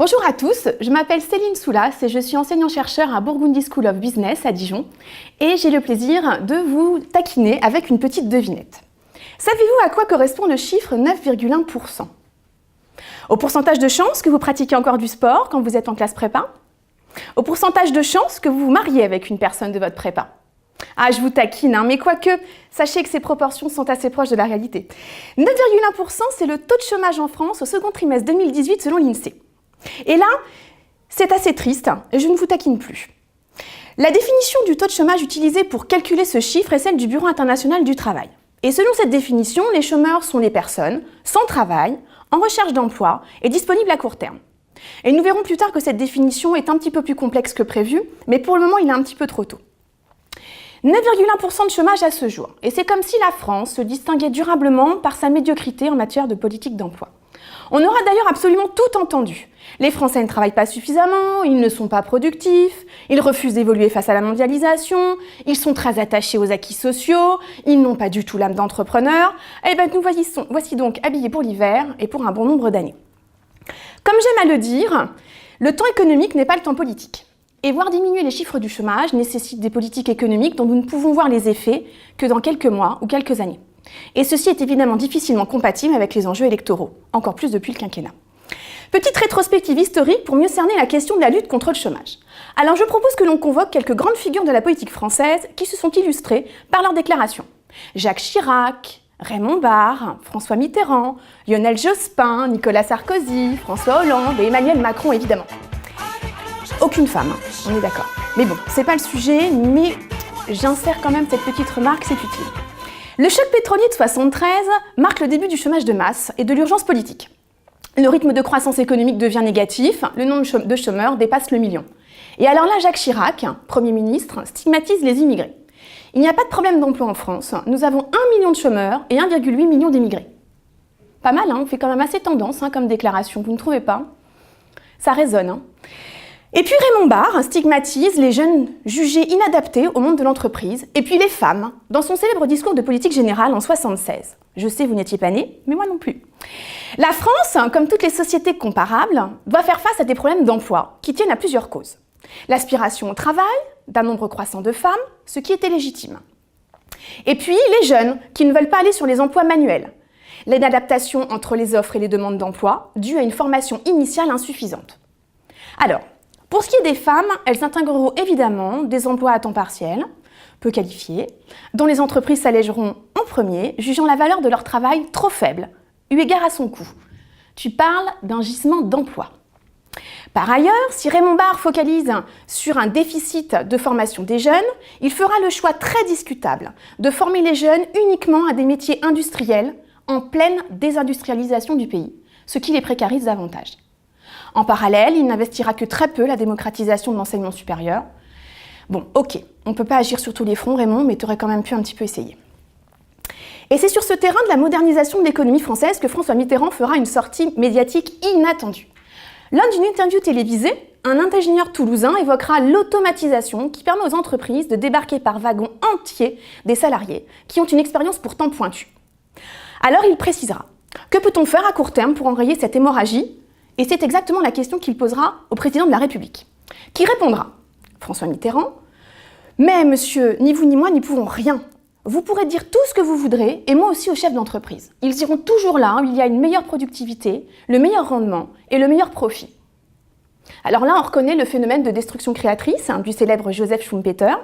Bonjour à tous, je m'appelle Céline Soulas et je suis enseignant-chercheur à Burgundy School of Business à Dijon et j'ai le plaisir de vous taquiner avec une petite devinette. Savez-vous à quoi correspond le chiffre 9,1%? Au pourcentage de chances que vous pratiquez encore du sport quand vous êtes en classe prépa? Au pourcentage de chances que vous vous mariez avec une personne de votre prépa? Ah, je vous taquine, mais quoique, sachez que ces proportions sont assez proches de la réalité. 9,1%, c'est le taux de chômage en France au second trimestre 2018 selon l'INSEE. Et là, c'est assez triste, et je ne vous taquine plus. La définition du taux de chômage utilisée pour calculer ce chiffre est celle du Bureau international du travail. Et selon cette définition, les chômeurs sont les personnes sans travail, en recherche d'emploi et disponibles à court terme. Et nous verrons plus tard que cette définition est un petit peu plus complexe que prévu, mais pour le moment, il est un petit peu trop tôt. 9,1% de chômage à ce jour. Et c'est comme si la France se distinguait durablement par sa médiocrité en matière de politique d'emploi. On aura d'ailleurs absolument tout entendu. Les Français ne travaillent pas suffisamment, ils ne sont pas productifs, ils refusent d'évoluer face à la mondialisation, ils sont très attachés aux acquis sociaux, ils n'ont pas du tout l'âme d'entrepreneur. Eh bien, nous voici donc habillés pour l'hiver et pour un bon nombre d'années. Comme j'aime à le dire, le temps économique n'est pas le temps politique. Et voir diminuer les chiffres du chômage nécessite des politiques économiques dont nous ne pouvons voir les effets que dans quelques mois ou quelques années. Et ceci est évidemment difficilement compatible avec les enjeux électoraux, encore plus depuis le quinquennat. Petite rétrospective historique pour mieux cerner la question de la lutte contre le chômage. Alors je propose que l'on convoque quelques grandes figures de la politique française qui se sont illustrées par leurs déclarations. Jacques Chirac, Raymond Barre, François Mitterrand, Lionel Jospin, Nicolas Sarkozy, François Hollande et Emmanuel Macron évidemment. Aucune femme, on est d'accord. Mais bon, c'est pas le sujet, mais j'insère quand même cette petite remarque, c'est utile. Le choc pétrolier de 1973 marque le début du chômage de masse et de l'urgence politique. Le rythme de croissance économique devient négatif, le nombre de chômeurs dépasse le million. Et alors là, Jacques Chirac, Premier ministre, stigmatise les immigrés. Il n'y a pas de problème d'emploi en France, nous avons 1 million de chômeurs et 1,8 million d'immigrés. Pas mal, on fait quand même assez tendance comme déclaration, vous ne trouvez pas? Ça résonne. Et puis Raymond Barre stigmatise les jeunes jugés inadaptés au monde de l'entreprise, et puis les femmes, dans son célèbre discours de politique générale en 1976. Je sais, vous n'étiez pas nés, mais moi non plus. La France, comme toutes les sociétés comparables, doit faire face à des problèmes d'emploi qui tiennent à plusieurs causes. L'aspiration au travail, d'un nombre croissant de femmes, ce qui était légitime. Et puis les jeunes qui ne veulent pas aller sur les emplois manuels. L'inadaptation entre les offres et les demandes d'emploi, due à une formation initiale insuffisante. Alors, pour ce qui est des femmes, elles intégreront évidemment des emplois à temps partiel, peu qualifiés, dont les entreprises s'allégeront en premier, jugeant la valeur de leur travail trop faible, eu égard à son coût. Tu parles d'un gisement d'emploi. Par ailleurs, si Raymond Barre focalise sur un déficit de formation des jeunes, il fera le choix très discutable de former les jeunes uniquement à des métiers industriels en pleine désindustrialisation du pays, ce qui les précarise davantage. En parallèle, il n'investira que très peu la démocratisation de l'enseignement supérieur. Bon, ok, on ne peut pas agir sur tous les fronts, Raymond, mais tu aurais quand même pu un petit peu essayer. Et c'est sur ce terrain de la modernisation de l'économie française que François Mitterrand fera une sortie médiatique inattendue. Lors d'une interview télévisée, un ingénieur toulousain évoquera l'automatisation qui permet aux entreprises de débarquer par wagon entier des salariés qui ont une expérience pourtant pointue. Alors il précisera « Que peut-on faire à court terme pour enrayer cette hémorragie ?» Et c'est exactement la question qu'il posera au président de la République, qui répondra, François Mitterrand, « Mais monsieur, ni vous ni moi n'y pouvons rien. Vous pourrez dire tout ce que vous voudrez, et moi aussi aux chefs d'entreprise. Ils iront toujours là où il y a une meilleure productivité, le meilleur rendement et le meilleur profit. » Alors là, on reconnaît le phénomène de destruction créatrice du célèbre Joseph Schumpeter.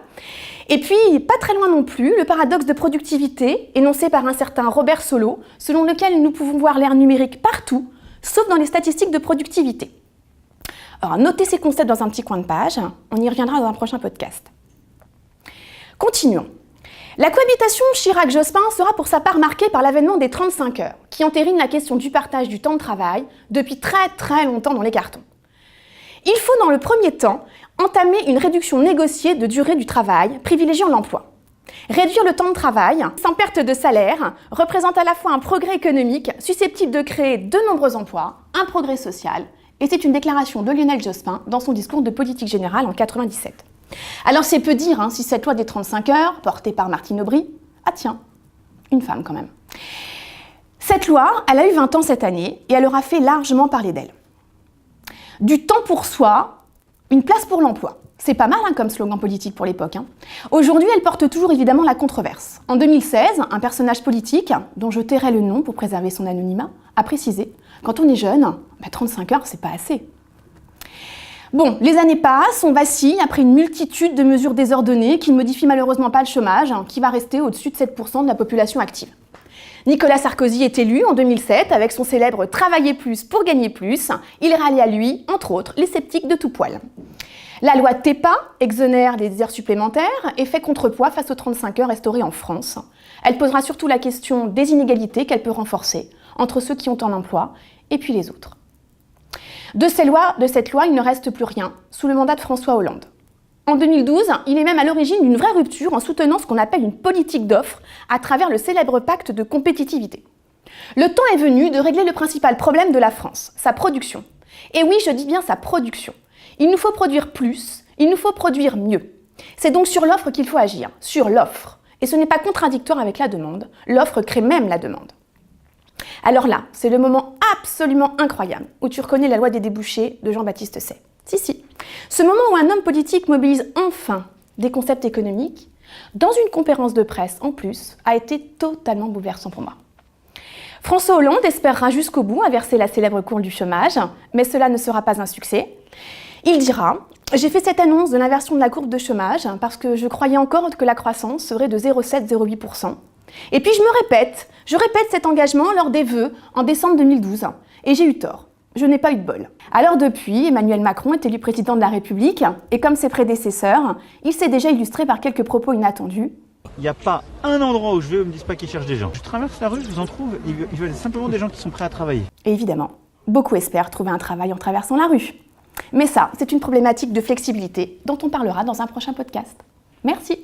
Et puis, pas très loin non plus, le paradoxe de productivité énoncé par un certain Robert Solow, selon lequel nous pouvons voir l'ère numérique partout, sauf dans les statistiques de productivité. Alors, notez ces concepts dans un petit coin de page, on y reviendra dans un prochain podcast. Continuons. La cohabitation Chirac-Jospin sera pour sa part marquée par l'avènement des 35 heures, qui entérine la question du partage du temps de travail depuis très longtemps dans les cartons. Il faut dans le premier temps entamer une réduction négociée de durée du travail, privilégiant l'emploi. Réduire le temps de travail, sans perte de salaire, représente à la fois un progrès économique susceptible de créer de nombreux emplois, un progrès social, et c'est une déclaration de Lionel Jospin dans son discours de politique générale en 1997. Alors c'est peu dire si cette loi des 35 heures, portée par Martine Aubry, ah tiens, une femme quand même. Cette loi, elle a eu 20 ans cette année et elle aura fait largement parler d'elle. Du temps pour soi, une place pour l'emploi. C'est pas mal comme slogan politique pour l'époque. Aujourd'hui, elle porte toujours évidemment la controverse. En 2016, un personnage politique, dont je tairai le nom pour préserver son anonymat, a précisé « Quand on est jeune, 35 heures, c'est pas assez ». Bon, les années passent, on vacille après une multitude de mesures désordonnées qui ne modifient malheureusement pas le chômage, qui va rester au-dessus de 7% de la population active. Nicolas Sarkozy est élu en 2007 avec son célèbre « Travailler plus pour gagner plus ». Il rallie à lui, entre autres, les sceptiques de tout poil. La loi TEPA exonère des heures supplémentaires et fait contrepoids face aux 35 heures instaurées en France. Elle posera surtout la question des inégalités qu'elle peut renforcer entre ceux qui ont un emploi et puis les autres. De cette loi, il ne reste plus rien sous le mandat de François Hollande. En 2012, il est même à l'origine d'une vraie rupture en soutenant ce qu'on appelle une politique d'offre à travers le célèbre pacte de compétitivité. Le temps est venu de régler le principal problème de la France, sa production. Et oui, je dis bien sa production. Il nous faut produire plus, il nous faut produire mieux. C'est donc sur l'offre qu'il faut agir, sur l'offre. Et ce n'est pas contradictoire avec la demande, l'offre crée même la demande. Alors là, c'est le moment absolument incroyable où tu reconnais la loi des débouchés de Jean-Baptiste Say. Si. Ce moment où un homme politique mobilise enfin des concepts économiques, dans une conférence de presse en plus, a été totalement bouleversant pour moi. François Hollande espérera jusqu'au bout inverser la célèbre courbe du chômage, mais cela ne sera pas un succès. Il dira « J'ai fait cette annonce de l'inversion de la courbe de chômage parce que je croyais encore que la croissance serait de 0,7-0,8%. Et puis je répète cet engagement lors des vœux en décembre 2012. Et j'ai eu tort. Je n'ai pas eu de bol. » Alors depuis, Emmanuel Macron est élu président de la République et comme ses prédécesseurs, il s'est déjà illustré par quelques propos inattendus. Il n'y a pas un endroit où je vais où ils me disent pas qu'ils cherchent des gens. Je traverse la rue, je vous en trouve, ils veulent simplement des gens qui sont prêts à travailler. Et évidemment, beaucoup espèrent trouver un travail en traversant la rue. Mais ça, c'est une problématique de flexibilité dont on parlera dans un prochain podcast. Merci.